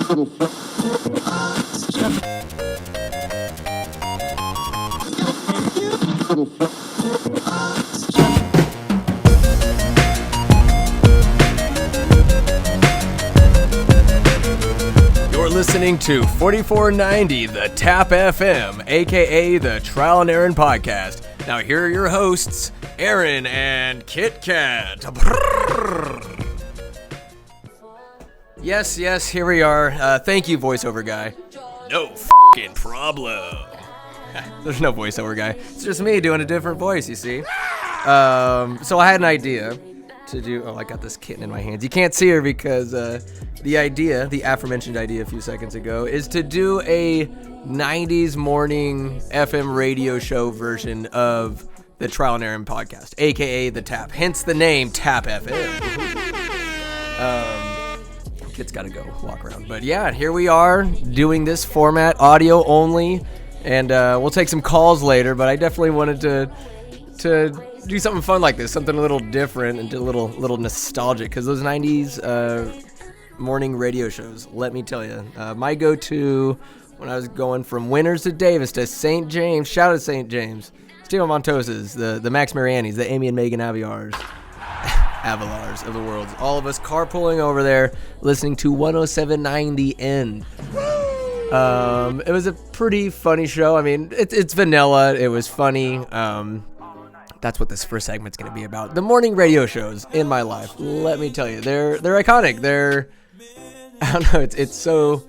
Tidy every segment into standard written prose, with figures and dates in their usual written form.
You're listening to 4490, the Tap FM, aka the Trial and Aaron Podcast. Now here are your hosts, Aaron and Kit Kat. Yes, here we are. Thank you, voiceover guy. No f***ing problem. There's no voiceover guy. It's just me doing a different voice, you see. So I had an idea to do... Oh, I got this kitten in my hands. You can't see her because the aforementioned idea a few seconds ago, is to do a 90s morning FM radio show version of the Trial and Aaron Podcast, a.k.a. the Tap. Hence the name Tap FM. Kid's got to go walk around. But yeah, here we are doing this format, audio only. And we'll take some calls later, but I definitely wanted to do something fun like this, something a little different and a little nostalgic, because those 90s morning radio shows, let me tell you, my go-to when I was going from Winters to Davis to St. James, shout out to St. James, Steve Montoses, the Max Marianis, the Amy and Megan Aviars of the world, all of us carpooling over there, listening to 107.9 The End. It was a pretty funny show. I mean, it's vanilla. It was funny. That's what this first segment's going to be about. The morning radio shows in my life. Let me tell you, they're iconic. I don't know. It's so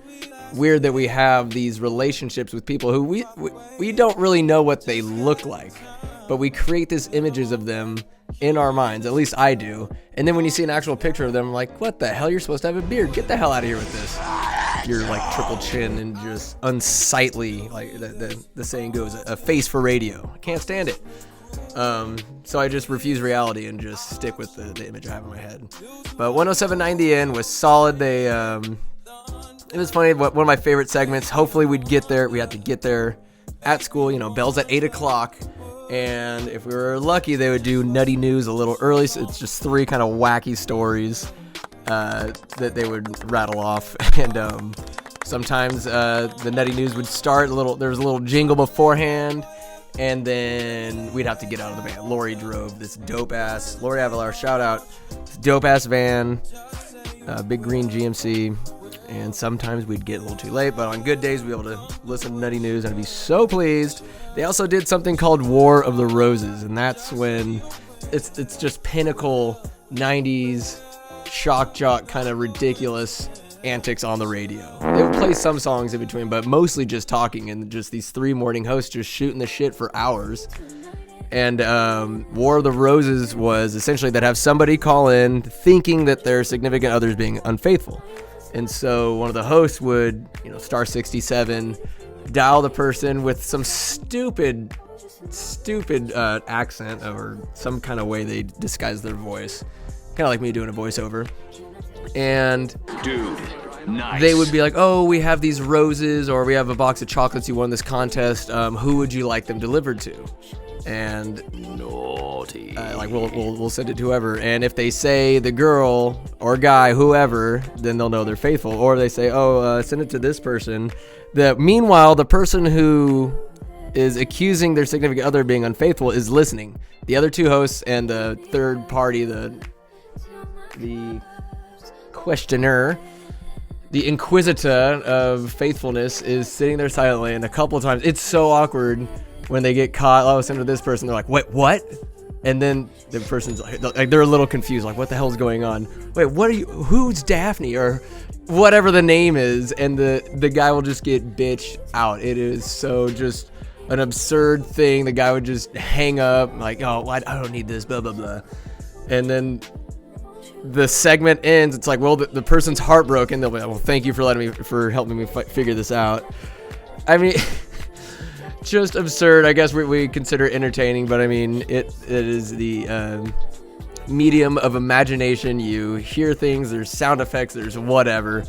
weird that we have these relationships with people who we don't really know what they look like, but we create these images of them in our minds. At least I do. And then when you see an actual picture of them, I'm like, what the hell? You're supposed to have a beard. Get the hell out of here with this. You're like triple chin and just unsightly, like the saying goes, a face for radio. I can't stand it. So I just refuse reality and just stick with the image I have in my head. But 107.9 The End was solid. It was funny. One of my favorite segments. Hopefully we'd get there. We had to get there at school. Bells at 8 o'clock. And if we were lucky, they would do Nutty News a little early. So it's just 3 kind of wacky stories that they would rattle off. And sometimes the Nutty News would start. There was a little jingle beforehand. And then we'd have to get out of the van. Lori drove this dope-ass, Lori Avalar, shout out, dope-ass van, big green GMC, and sometimes we'd get a little too late, but on good days we'd be able to listen to Nutty News and I'd be so pleased. They also did something called War of the Roses, and that's when it's just pinnacle 90s shock jock kind of ridiculous antics on the radio. They would play some songs in between, but mostly just talking, and just these 3 morning hosts just shooting the shit for hours. And War of the Roses was essentially that have somebody call in thinking that their significant other is being unfaithful. And so one of the hosts would, star 67, dial the person with some stupid accent or some kind of way they disguise their voice. Kind of like me doing a voiceover. And dude, nice. They would be like, oh, we have these roses, or we have a box of chocolates, you won this contest, who would you like them delivered to? And naughty, we'll send it to whoever. And if they say the girl or guy, whoever, then they'll know they're faithful. Or if they say, send it to this person. Meanwhile, the person who is accusing their significant other of being unfaithful is listening. The other 2 hosts and the third party, the questioner, the inquisitor of faithfulness, is sitting there silently, and a couple of times it's so awkward when they get caught. Send to this person. They're like, wait, what? And then the person's like they're a little confused, like, what the hell's going on? Wait, what are you? Who's Daphne or whatever the name is? And the guy will just get bitched out. It is so just an absurd thing. The guy would just hang up, like, oh, I don't need this, blah blah blah, and then the segment ends. It's like, well, the person's heartbroken. They'll be like, well, thank you for helping me figure this out. I mean, just absurd. I guess we consider it entertaining, but I mean, it is the medium of imagination. You hear things, there's sound effects, there's whatever,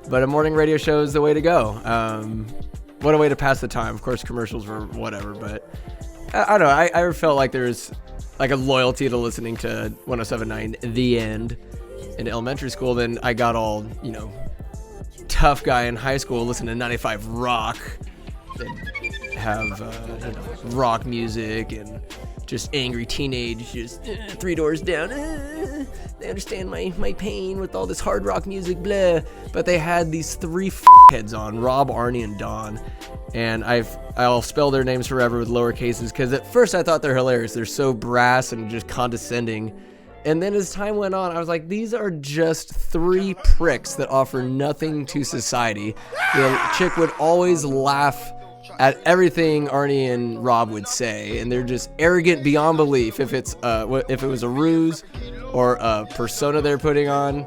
but a morning radio show is the way to go. What a way to pass the time. Of course, commercials were whatever, but I don't know. I felt like there's like a loyalty to listening to 107.9 The End in elementary school. Then I got all, tough guy in high school listening to 95 Rock. They'd have rock music and just angry teenage, just 3 doors down. They understand my pain with all this hard rock music, blah. But they had these 3 heads on, Rob, Arnie, and Don. And I'll spell their names forever with lower cases, because at first I thought they're hilarious. They're so brass and just condescending. And then as time went on, I was like, these are just 3 pricks that offer nothing to society. The chick would always laugh at everything Arnie and Rob would say, and they're just arrogant beyond belief. If it was a ruse or a persona they're putting on,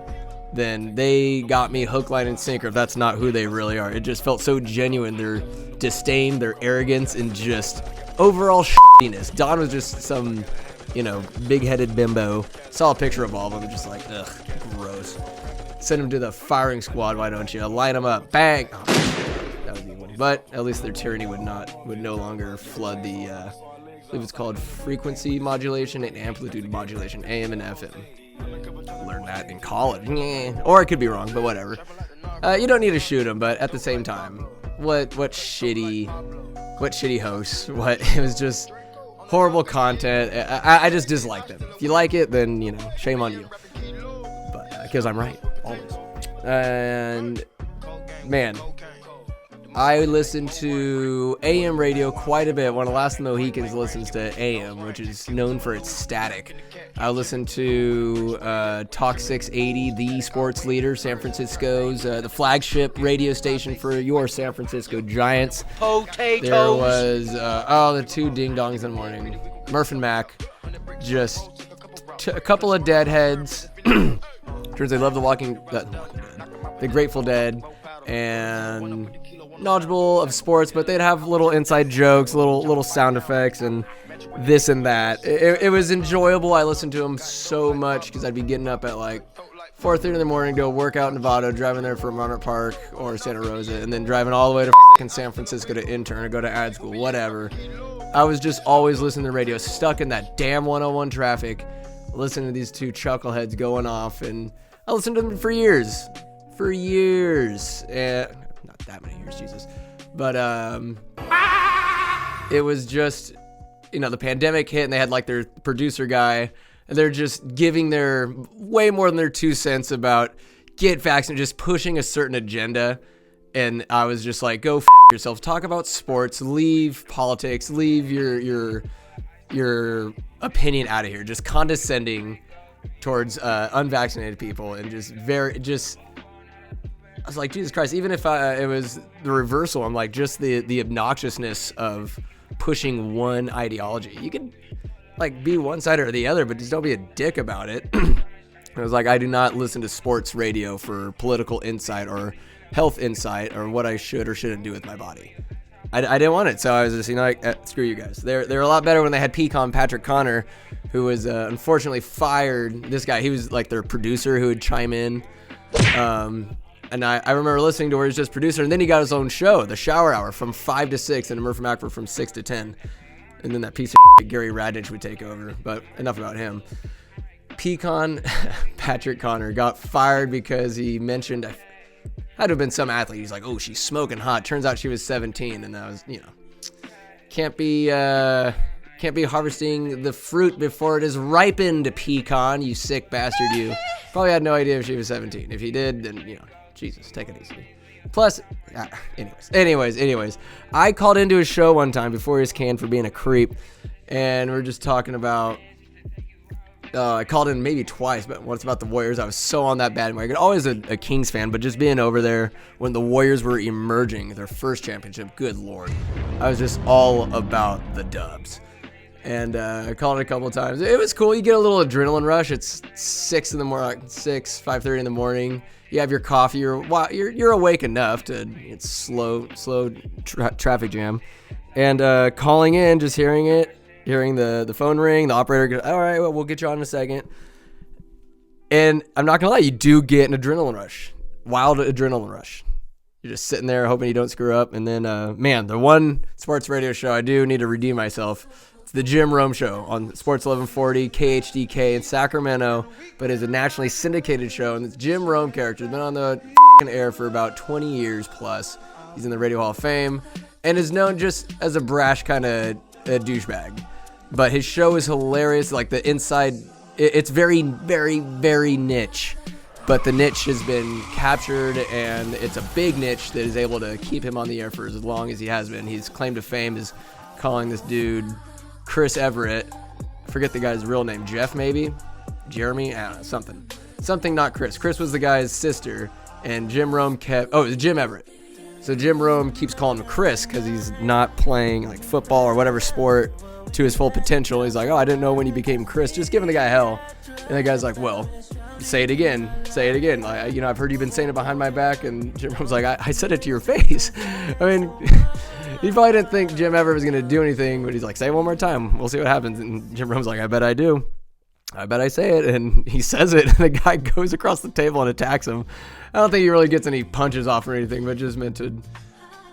then they got me hook, line, and sinker. If that's not who they really are, it just felt so genuine. Their disdain, their arrogance, and just overall shittiness. Don was just some, big-headed bimbo. Saw a picture of all of them, just like, ugh, gross. Send them to the firing squad, why don't you? Line them up, bang. Oh, that was evil. But at least their tyranny would no longer flood the, I believe it's called frequency modulation and amplitude modulation, AM and FM. Learned that in college, or I could be wrong, but whatever. You don't need to shoot them, but at the same time, what shitty hosts. It was just horrible content. I just dislike them. If you like it, then shame on you. But because I'm right always. And man, I listen to AM radio quite a bit. One of the last Mohicans listens to AM, which is known for its static. I listen to Talk 680, the sports leader, San Francisco's, the flagship radio station for your San Francisco Giants. Potatoes. There was, the 2 ding-dongs in the morning. Murph and Mac, just a couple of deadheads. Turns they love the Grateful Dead, and knowledgeable of sports, but they'd have little inside jokes, little sound effects, and this and that. It was enjoyable. I listened to them so much because I'd be getting up at like 4:30 in the morning, go work out in Nevada, driving there from Monterey Park or Santa Rosa, and then driving all the way to San Francisco to intern or go to ad school, whatever. I was just always listening to the radio, stuck in that damn 101 traffic, listening to these 2 chuckleheads going off, and I listened to them for years. Not that many years, Jesus. But it was just, the pandemic hit and they had like their producer guy, and they're just giving their way more than their 2 cents about get vaccinated, just pushing a certain agenda. And I was just like, go yourself. Talk about sports. Leave politics. Leave your opinion out of here. Just condescending towards unvaccinated people, and I was like, Jesus Christ, even if it was the reversal, I'm like, just the obnoxiousness of pushing one ideology. You can be one side or the other, but just don't be a dick about it. I was like, I do not listen to sports radio for political insight or health insight or what I should or shouldn't do with my body. I didn't want it, so I was just, screw you guys. They're a lot better when they had Pecan Patrick Connor, who was unfortunately fired. This guy, he was like their producer who would chime in. And I remember listening to where he's just producer, and then he got his own show, The Shower Hour, from 5 to 6, and Murph and Mac were from 6 to 10. And then that piece of Gary Radnich would take over, but enough about him. Pecan Patrick Connor got fired because he mentioned, had to have been some athlete. He's like, oh, she's smoking hot. Turns out she was 17, and that was, can't be harvesting the fruit before it is ripened, Pecan, you sick bastard, you. Probably had no idea if she was 17. If he did, then, Jesus, take it easy. Plus, anyways, I called into his show one time before he was canned for being a creep, and we're just talking about, I called in maybe twice, but once about the Warriors. I was so on that bandwagon. Always a Kings fan, but just being over there when the Warriors were emerging, their first championship, good Lord. I was just all about the Dubs. And I called it a couple of times. It was cool. You get a little adrenaline rush. It's 6 in the morning, 5:30 in the morning. You have your coffee. You're awake enough to. It's slow traffic jam, and calling in, just hearing the phone ring. The operator goes, "All right, well, we'll get you on in a second." And I'm not gonna lie, you do get an adrenaline rush, wild adrenaline rush. You're just sitting there hoping you don't screw up, and then man, the one sports radio show I do need to redeem myself. The Jim Rome Show on Sports 1140 KHDK in Sacramento, but it's a nationally syndicated show, and it's Jim Rome character. He's been on the air for about 20 years plus. He's in the Radio Hall of Fame and is known just as a brash kind of douchebag. But his show is hilarious. Like the inside, it's very, very, very niche. But the niche has been captured, and it's a big niche that is able to keep him on the air for as long as he has been. His claim to fame is calling this dude Chris Everett. I forget the guy's real name. Jeff, maybe? Jeremy? I don't know. Something not Chris. Chris was the guy's sister, and Jim Rome it was Jim Everett. So Jim Rome keeps calling him Chris because he's not playing like football or whatever sport to his full potential. He's like, I didn't know when he became Chris. Just giving the guy hell. And the guy's like, well, say it again. I've heard you've been saying it behind my back. And Jim Rome's like, I said it to your face. I mean, he probably didn't think Jim Everett was going to do anything, but he's like, say it one more time. We'll see what happens. And Jim Rome's like, I bet I do. I bet I say it. And he says it, and the guy goes across the table and attacks him. I don't think he really gets any punches off or anything, but just meant to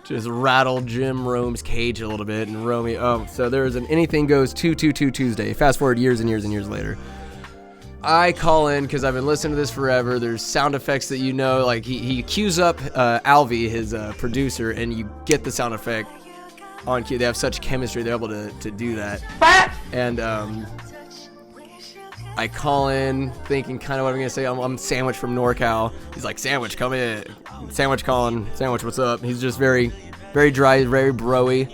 just rattle Jim Rome's cage a little bit. And so there was an Anything Goes 222 Tuesday. Fast forward years and years and years later. I call in because I've been listening to this forever. There's sound effects that like he cues up Alvy, his producer, and you get the sound effect on cue. They have such chemistry, they're able to do that. And I call in thinking kind of what I'm going to say. I'm Sandwich from NorCal. He's like, Sandwich, come in. Sandwich calling. Sandwich, what's up? He's just very, very dry, very bro-y.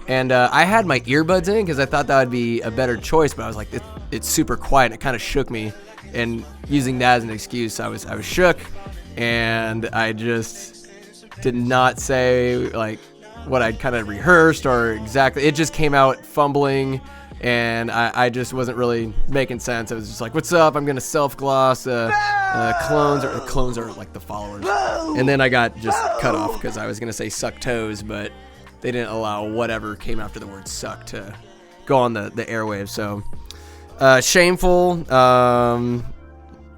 And I had my earbuds in because I thought that would be a better choice, but I was like, it's super quiet, and it kind of shook me. And using that as an excuse, I was shook, and I just did not say like what I'd kind of rehearsed or exactly. It just came out fumbling, and I just wasn't really making sense. I was just like, what's up? I'm going to self-gloss. Clones are like the followers. And then I got just cut off because I was going to say suck toes, but they didn't allow whatever came after the word suck to go on the airwaves. So shameful.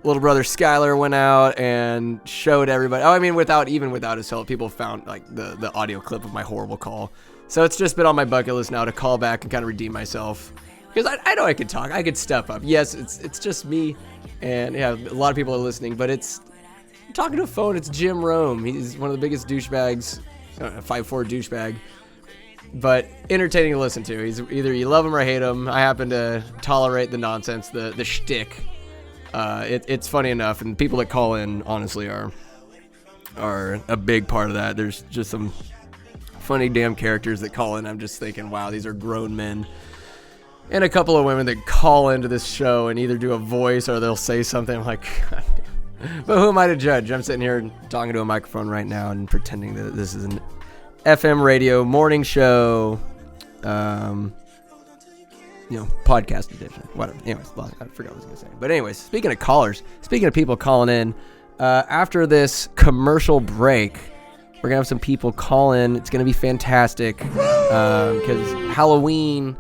Little brother Skylar went out and showed everybody. Without his help, people found like the audio clip of my horrible call. So it's just been on my bucket list now to call back and kind of redeem myself. Because I know I could talk. I could step up. Yes, it's just me. And yeah, a lot of people are listening. But I'm talking to a phone. It's Jim Rome. He's one of the biggest douchebags. 5'4" douchebag. But entertaining to listen to. He's either you love him or hate him. I happen to tolerate the nonsense, the shtick. It's funny enough. And people that call in, honestly, are a big part of that. There's just some funny damn characters that call in. I'm just thinking, wow, these are grown men. And a couple of women that call into this show and either do a voice or they'll say something. I'm like, God damn. But who am I to judge? I'm sitting here talking to a microphone right now and pretending that this is an FM radio morning show, podcast edition, whatever. Anyways, I forgot what I was going to say. But anyways, speaking of callers, speaking of people calling in, after this commercial break, we're going to have some people call in. It's going to be fantastic because Halloween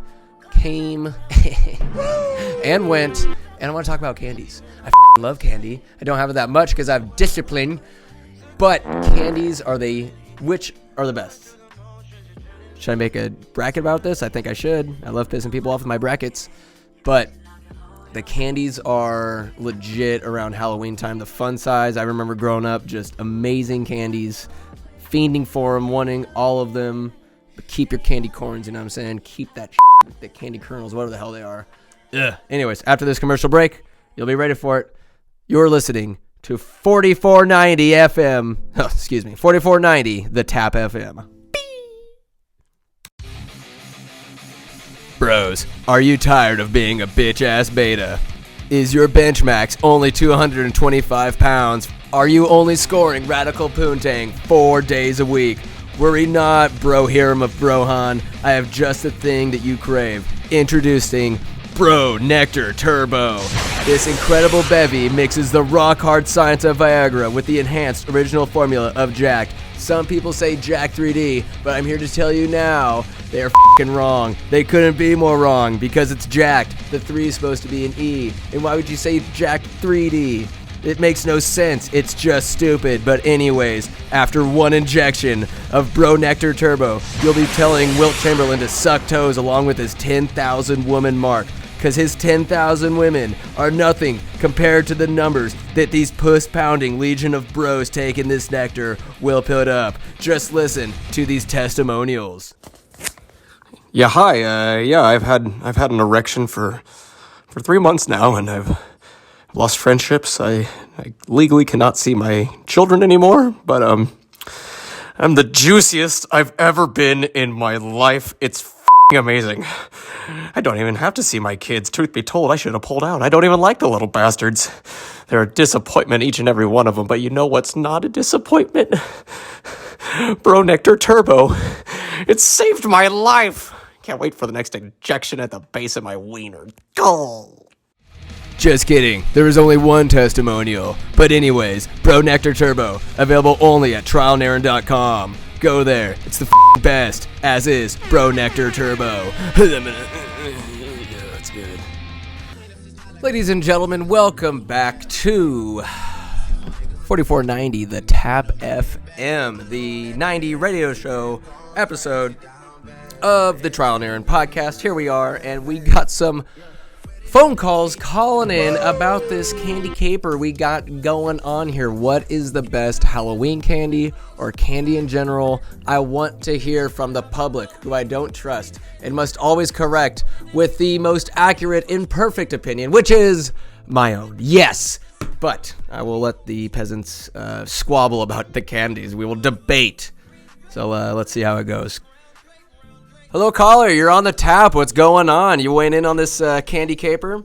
came and went, and I want to talk about candies. I love candy. I don't have it that much because I have discipline, but candies which are the best? Should I make a bracket about this? I think I should. I love pissing people off with my brackets, but the candies are legit around Halloween time. The Fun Size, I remember growing up, just amazing candies, fiending for them, wanting all of them. But keep your candy corns, you know what I'm saying? Keep that the candy kernels, whatever the hell they are. Ugh. Anyways, after this commercial break, you'll be ready for it. You're listening to 4490 FM. Oh, excuse me, 4490, the Tap FM. Bros, are you tired of being a bitch-ass beta? Is your bench max only 225 pounds? Are you only scoring Radical Poontang 4 days a week? Worry not, bro harem of Brohan. I have just the thing that you crave. Introducing Bro Nectar Turbo. This incredible bevy mixes the rock-hard science of Viagra with the enhanced original formula of Jacked. Some people say Jack 3D, but I'm here to tell you now, they are f***ing wrong. They couldn't be more wrong, because it's Jacked. The 3 is supposed to be an E. And why would you say Jacked 3D? It makes no sense. It's just stupid. But anyways, after one injection of Bro Nectar Turbo, you'll be telling Wilt Chamberlain to suck toes along with his 10,000 woman mark. because his 10,000 women are nothing compared to the numbers that these puss-pounding legion of bros taking this nectar will put up. Just listen to these testimonials. Yeah, hi. I've had an erection for 3 months now, and I've lost friendships. I legally cannot see my children anymore, but I'm the juiciest I've ever been in my life. It's f***ing amazing. I don't even have to see my kids. Truth be told, I should have pulled out. I don't even like the little bastards. They're a disappointment, each and every one of them. But you know what's not a disappointment? Bro Nectar Turbo. It saved my life. Can't wait for the next injection at the base of my wiener. Go. Just kidding. There was only one testimonial. But anyways, Bro Nectar Turbo, available only at trialnaren.com. Go there. It's the best, as is Bro Nectar Turbo. That's good. Ladies and gentlemen, welcome back to 4490, the Tap FM, the 90 radio show episode of the Trial and Error podcast. Here we are, and we got some phone calls calling in about this candy caper we got going on here. What is the best Halloween candy or candy in general? I want to hear from the public, who I don't trust and must always correct with the most accurate, imperfect opinion, which is my own. Yes, but I will let the peasants squabble about the candies. We will debate. So let's see how it goes. Hello, caller. You're on the tap. What's going on? You weighing in on this candy caper?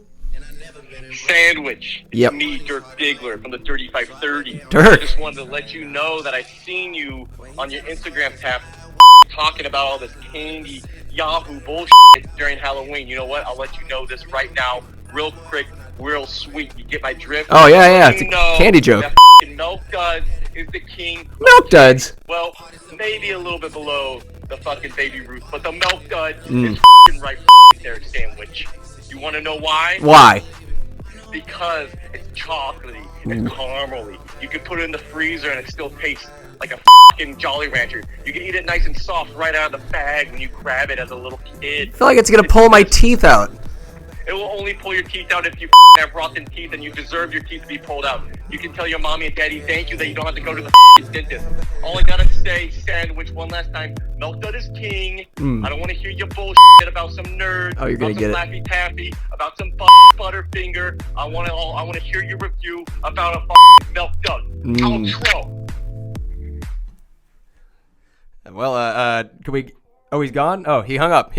Sandwich. Yep. It's me, Dirk Diggler from the 3530. Dirk. I just wanted to let you know that I seen you on your Instagram tap talking about all this candy Yahoo bullshit during Halloween. You know what? I'll let you know this right now, real quick, real sweet. You get my drift? Oh, yeah. It's a candy joke. That Milk Duds is the king. Milk Duds? Well, maybe a little bit below the fucking Baby Ruth, but the Milk Dud is right there, sandwich. You want to know why? Why? Because it's chocolatey, it's caramely. You can put it in the freezer and it still tastes like a fucking Jolly Rancher. You can eat it nice and soft right out of the bag when you grab it as a little kid. I feel like it's going to pull my teeth out. It will only pull your teeth out if you have rotten teeth and you deserve your teeth to be pulled out. You can tell your mommy and daddy thank you that you don't have to go to the dentist. All I gotta say, sandwich, one last time, Milk Dud is king. I don't want to hear your bullshit about some nerd, you're gonna about get some it. Laffy Taffy, about some Butterfinger. I want to hear your review about a Milk Dud. Outro. Well, can we... Oh, he's gone? Oh, he hung up.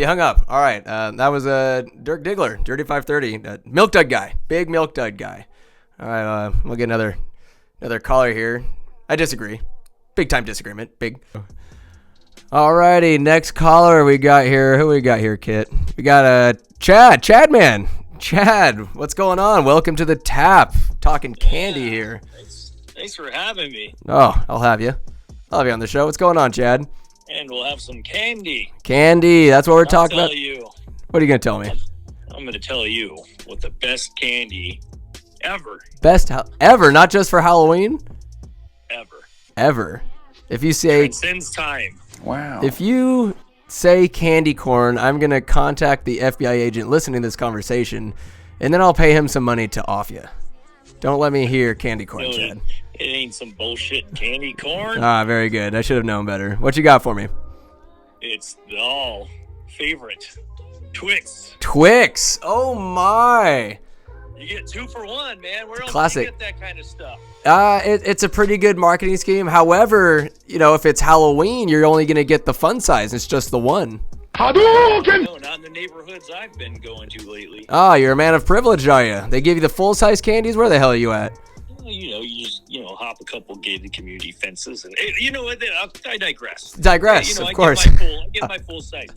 All right. That was Dirk Diggler, Dirty 530. Milk Dud guy. Big Milk Dud guy. All right, we'll get another caller here. I disagree. Big time disagreement. Big. All righty, next caller we got here. Who we got here, Kit? We got Chad. Chad, man. Chad, what's going on? Welcome to the Tap. Talking candy here. Thanks for having me. Oh, I'll have you on the show. What's going on, Chad? And we'll have some candy. Candy, that's what we're talking about. You, what are you going to tell me? I'm going to tell you what the best candy ever. Best ever, not just for Halloween? Ever. If you say... Transcends time. Wow. If you say candy corn, I'm going to contact the FBI agent listening to this conversation, and then I'll pay him some money to off you. Don't let me hear candy corn, No, Chad. It ain't some bullshit candy corn. Ah, very good. I should have known better. What you got for me? It's the all favorite Twix. Twix. Oh, my. You get 2 for 1, man. Where else Classic. do you get that kind of stuff? It's a pretty good marketing scheme. However, if it's Halloween, you're only going to get the fun size. It's just the one. Hadouken! No, not in the neighborhoods I've been going to lately. Ah, you're a man of privilege, are you? They give you the full-size candies? Where the hell are you at? You just hop a couple gated community fences, and I digress. Of course. I get my full size.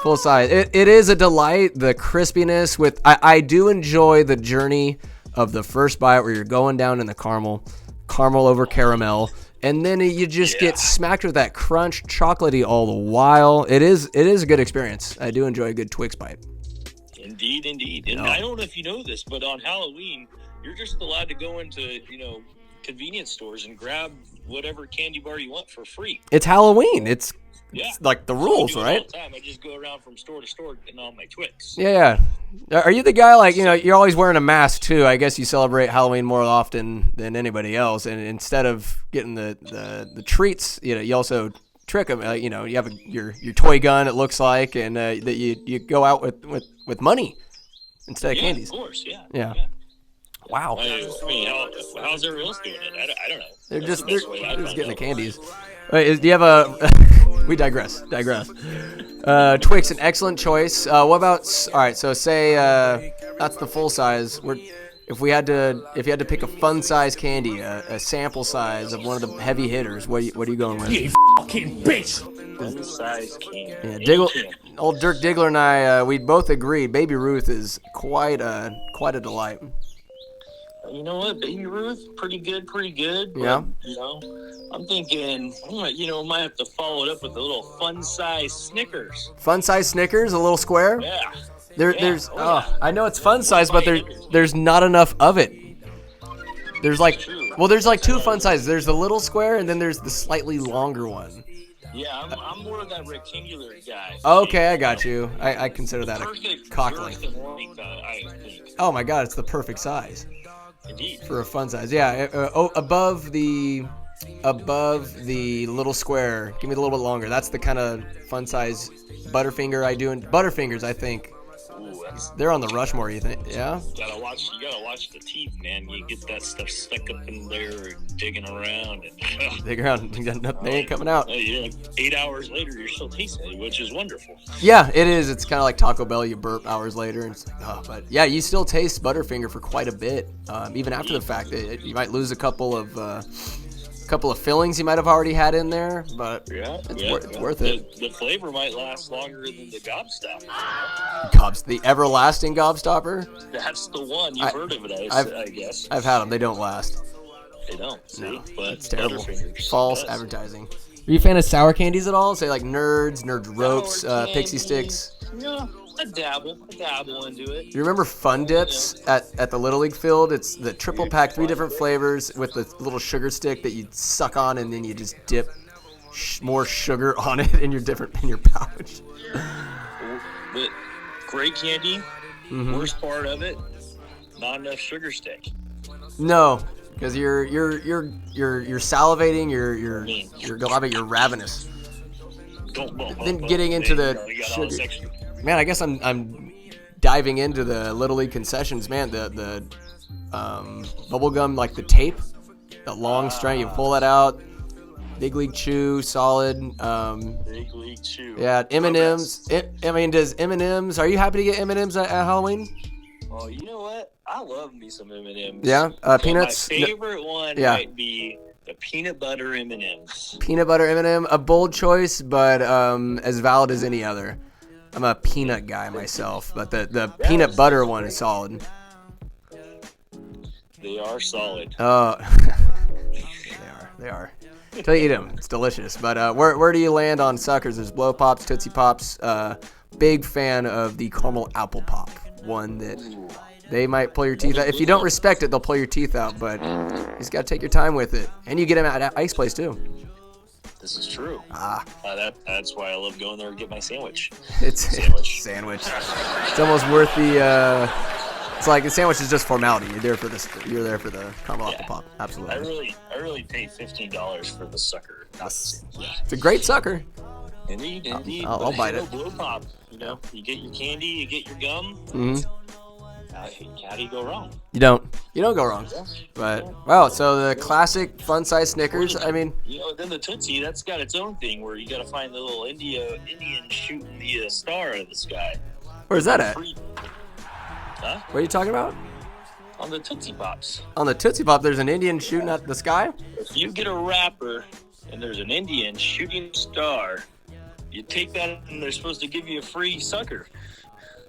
Full size. It is a delight. The crispiness with I do enjoy the journey of the first bite where you're going down in the caramel over caramel, and then you just get smacked with that crunch, chocolatey all the while. It is a good experience. I do enjoy a good Twix bite. Indeed. And I don't know if you know this, but on Halloween, you're just allowed to go into, convenience stores and grab whatever candy bar you want for free. It's Halloween. It's Yeah. It's like the I rules, do it right? all the time. I just go around from store to store getting all my Twix. Yeah. Are you the guy, like, you're always wearing a mask too? I guess you celebrate Halloween more often than anybody else, and instead of getting the treats, you also trick them. You have your toy gun, it looks like, and that you go out with money instead of Yeah, candies. of course. Yeah. Wow. I mean, how's everyone else doing it? I don't know. They're That's just the best way I getting find the out. candies. Wait, do you have a? We digress. Twix, an excellent choice. What about? All right, so say that's the full size. If you had to pick a fun size candy, a sample size of one of the heavy hitters, what are you going with? You fucking bitch! One size can. Yeah, old Dirk Diggler and I, we both agree. Baby Ruth is quite a delight. You know what, Baby Ruth, pretty good. But, Yeah. I'm thinking, might have to follow it up with a little fun size Snickers. Fun size Snickers, a little square. Yeah. There's yeah. I know it's fun size, but there's not enough of it. There's like two fun sizes. There's the little square, and then there's the slightly longer one. Yeah, I'm more of that rectangular guy. Okay, I got you. I consider that a Perfect cock girth length. and length, I think. Oh my god, it's the perfect size Indeed. for a fun size. Yeah, above the little square. Give me a little bit longer. That's the kind of fun size Butterfinger I do. And Butterfingers, I think. Ooh, They're on the Rushmore, you think? Yeah? you gotta watch the teeth, man. You get that stuff stuck up in there digging around, and Dig around. They ain't coming out. 8 hours later, you're still tasting it, which is wonderful. Yeah, it is. It's kind of like Taco Bell. You burp hours later. And it's like, but yeah, you still taste Butterfinger for quite a bit. Even after the fact, you might lose a couple of fillings you might have already had in there, but it's worth it. The flavor might last longer than the Gobstopper. The everlasting Gobstopper. That's the one. You've heard of it, I guess. I've had them. They don't last. They don't. See? No, but it's terrible. Butterfingers False does. advertising. Are you a fan of sour candies at all? Say like Nerds Ropes, Sour Pixie candy. Sticks. Yeah, I dabble into it. Do you remember Fun Dips at the Little League field? It's the triple pack, 3 different flavors with the little sugar stick that you suck on, and then you just dip more sugar on it in your pouch. But great candy. Mm-hmm. Worst part of it, not enough sugar stick. No, because you're salivating. You're glad you're ravenous. Then getting into the you got all this sugar. extra. Man, I guess I'm diving into the Little League concessions. Man, the bubble gum, like the tape, the long string. You pull that out. Big League Chew, solid. Big League Chew. Yeah, M&Ms. Does M&Ms? Are you happy to get M&Ms at Halloween? Oh, you know what? I love me some M&Ms. Yeah, peanuts. My favorite one Yeah. might be the peanut butter M&Ms. Peanut butter M&M, a bold choice, but as valid as any other. I'm a peanut guy myself, but the peanut butter one is solid. They are solid. Oh, they are. Till you eat them, it's delicious. But where do you land on suckers? There's Blow Pops, Tootsie Pops. Big fan of the caramel apple pop, one that they might pull your teeth out. If you don't respect it, they'll pull your teeth out. But you just gotta take your time with it, and you get them at Ice Place too. This is true. That's why I love going there and get my sandwich. It's sandwich. It's almost worth the. It's like the sandwich is just formality. You're there for this. You're there for the caramel apple pop. Absolutely. I really paid $15 for the sucker. It's a great sucker. Indeed. I'll bite it. Blow pop. You get your candy, you get your gum. Mm-hmm. How do you go wrong? You don't go wrong. But wow, so the classic fun size Snickers. I mean, then the Tootsie, that's got its own thing where you got to find the little Indian shooting the star out of the sky. where's that at? Huh? What are you talking about? On the Tootsie Pops. On the Tootsie Pop, there's an Indian shooting at the sky. If you get a wrapper and there's an Indian shooting a star, you take that and they're supposed to give you a free sucker.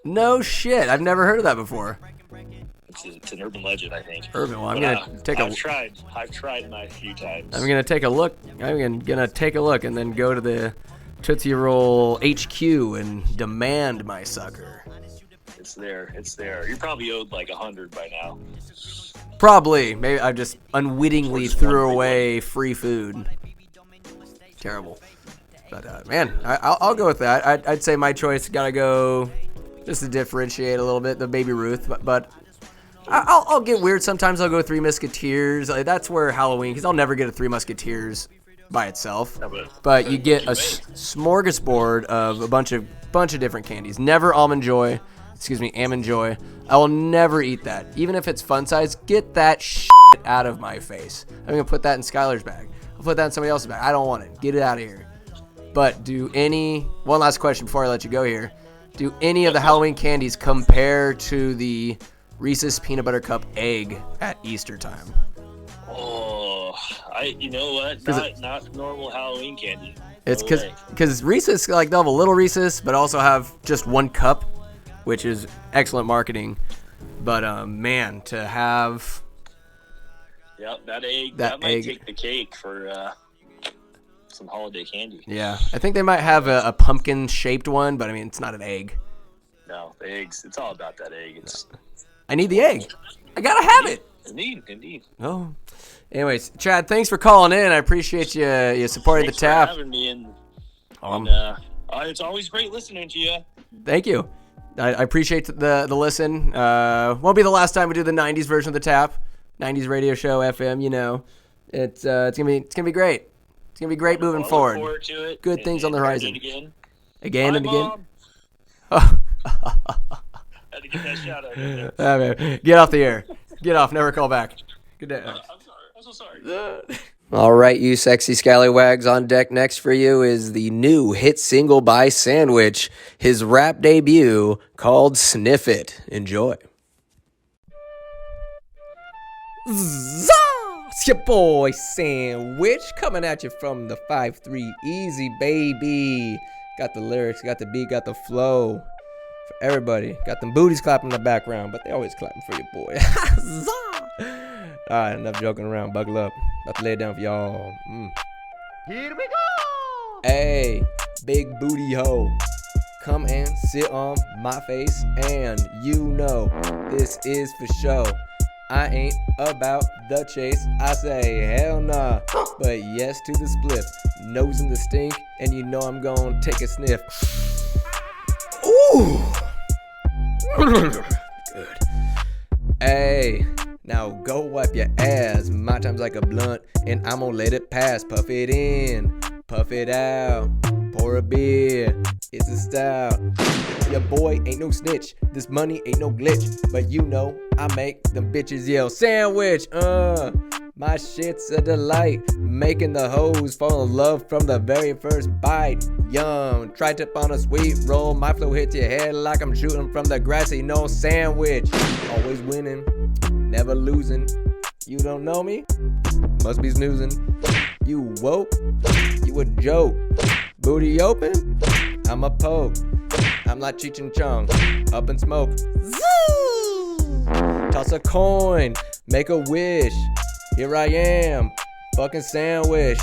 No shit, I've never heard of that before. It's an urban legend, I think. Urban. Well, I've tried mine a few times. I'm gonna take a look. I'm gonna take a look and then go to the Tootsie Roll HQ and demand my sucker. It's there. You're probably owed like 100 by now. Probably. Maybe I just unwittingly threw away free food. Terrible. But man, I'll go with that. I'd say my choice gotta go just to differentiate a little bit the Baby Ruth, but I'll get weird sometimes. I'll go Three Musketeers. That's where Halloween, because I'll never get a Three Musketeers by itself. But you get a smorgasbord of a bunch of different candies. Never Almond Joy. I will never eat that. Even if it's fun size, get that shit out of my face. I'm going to put that in Skylar's bag. I'll put that in somebody else's bag. I don't want it. Get it out of here. But one last question before I let you go here. Do any of the Halloween candies compare to the Reese's Peanut Butter Cup egg at Easter time? Oh, you know what? Not normal Halloween candy. It's because Reese's, like, they'll have a little Reese's, but also have just one cup, which is excellent marketing. But man, to have that egg might take the cake for some holiday candy. Yeah, I think they might have a pumpkin shaped one, but I mean, it's not an egg. No, the eggs. It's all about that egg. I need the egg. I gotta have it. Indeed. Oh. Anyways, Chad, thanks for calling in. I appreciate you supporting the tap. Thanks for having me, it's always great listening to you. Thank you. I appreciate the listen. Won't be the last time we do the '90s version of the tap. '90s radio show FM. You know, it's gonna be great. It's gonna be great moving forward. Look forward to it. Good things on the horizon. Again and again. Had to get that shout out. Get off the air. Get off. Never call back. Good day. I'm so sorry. All right, you sexy scallywags. On deck next for you is the new hit single by Sandwich, his rap debut called Sniff It. Enjoy. It's your boy Sandwich coming at you from the 5-3 Easy, baby. Got the lyrics, got the beat, got the flow for everybody. Got them booties clapping in the background, but they always clapping for your boy. All right, enough joking around. Buckle up. About to lay it down for y'all. Here we go. Hey, big booty hoe. Come and sit on my face, and you know this is for show. I ain't about the chase. I say hell nah, but yes to the spliff. Nose in the stink, and you know I'm gonna take a sniff. Ooh. Good. Hey, now go wipe your ass. My time's like a blunt, and I'm gonna let it pass. Puff it in, puff it out. Pour a beer, it's a style. Your boy ain't no snitch, this money ain't no glitch. But you know, I make them bitches yell, Sandwich, my shit's a delight. Making the hoes fall in love from the very first bite. Yum, tri-tip on a sweet roll. My flow hits your head like I'm shooting from the grassy knoll. Sandwich, always winning, never losing. You don't know me? Must be snoozing. You woke? You a joke. Booty open? I'm a poke. I'm like Cheech and Chong. Up in smoke. Toss a coin. Make a wish. Here I am. Fucking Sandwich.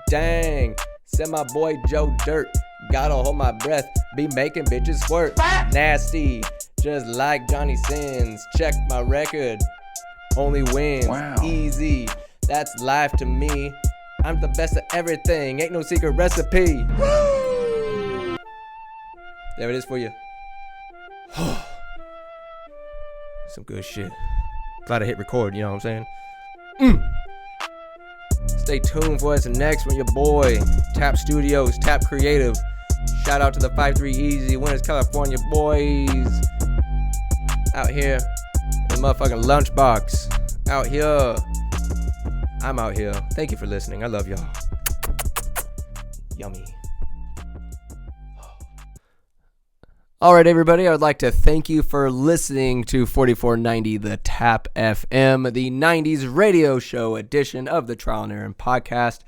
Dang. Send my boy Joe Dirt. Gotta hold my breath. Be making bitches squirt. Nasty. Just like Johnny Sins. Check my record. Only wins. Wow. Easy. That's life to me. I'm the best at everything. Ain't no secret recipe. Woo! There it is for you. Some good shit. Glad I hit record, you know what I'm saying? Stay tuned for us next from your boy, Tap Studios, Tap Creative. Shout out to the 5-3 Easy, Winners, California boys. Out here in the motherfucking lunchbox. Out here. I'm out here. Thank you for listening. I love y'all. Yummy. All right, everybody. I would like to thank you for listening to 4490 The Tap FM, the 90s radio show edition of the Trial and Error podcast.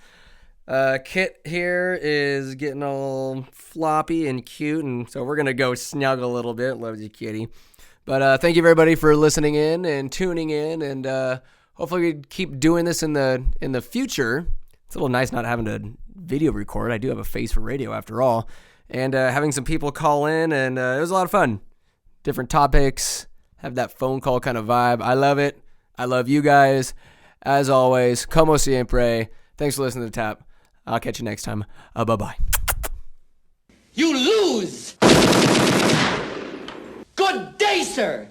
Kit here is getting all floppy and cute, and so we're going to go snuggle a little bit. Loves you, kitty. But thank you, everybody, for listening in and tuning in, and hopefully we keep doing this in the future. It's a little nice not having to video record. I do have a face for radio after all. And having some people call in, and it was a lot of fun. Different topics, have that phone call kind of vibe. I love it. I love you guys. As always, como siempre. Thanks for listening to the Tap. I'll catch you next time. Bye-bye. You lose! Good day, sir!